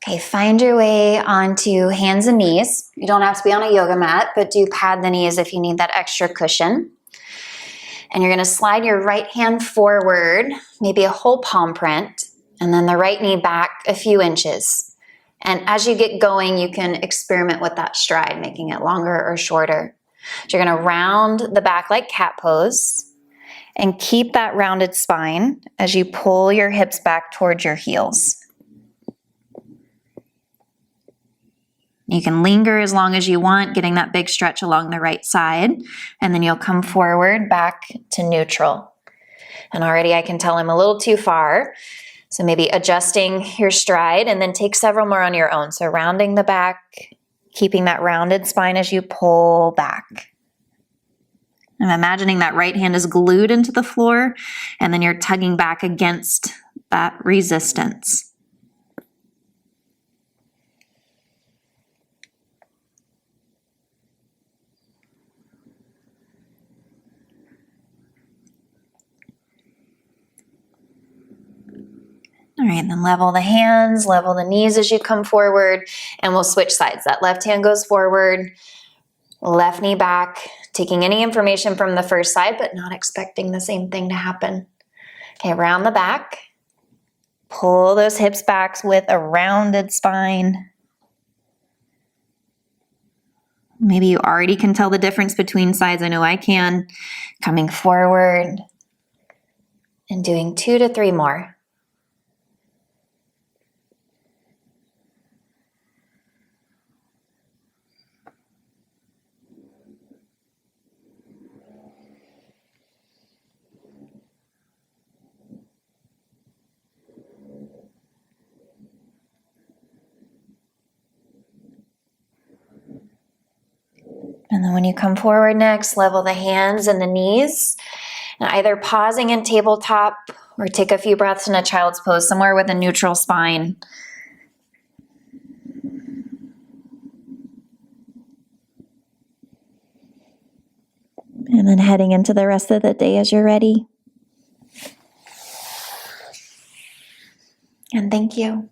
Okay, find your way onto hands and knees. You don't have to be on a yoga mat, but do pad the knees if you need that extra cushion. And you're gonna slide your right hand forward, maybe a whole palm print, and then the right knee back a few inches. And as you get going, you can experiment with that stride, making it longer or shorter. So you're gonna round the back like cat pose and keep that rounded spine as you pull your hips back towards your heels. You can linger as long as you want, getting that big stretch along the right side, and then you'll come forward back to neutral. And already I can tell I'm a little too far, so maybe adjusting your stride and then take several more on your own. So rounding the back, keeping that rounded spine as you pull back. I'm imagining that right hand is glued into the floor, and then you're tugging back against that resistance. All right, and then level the hands, level the knees as you come forward, and we'll switch sides. That left hand goes forward, left knee back, taking any information from the first side, but not expecting the same thing to happen. Okay, round the back. Pull those hips back with a rounded spine. Maybe you already can tell the difference between sides. I know I can. Coming forward and doing 2 to 3 more. And then when you come forward next, level the hands and the knees, and either pausing in tabletop or take a few breaths in a child's pose, somewhere with a neutral spine. And then heading into the rest of the day as you're ready. And thank you.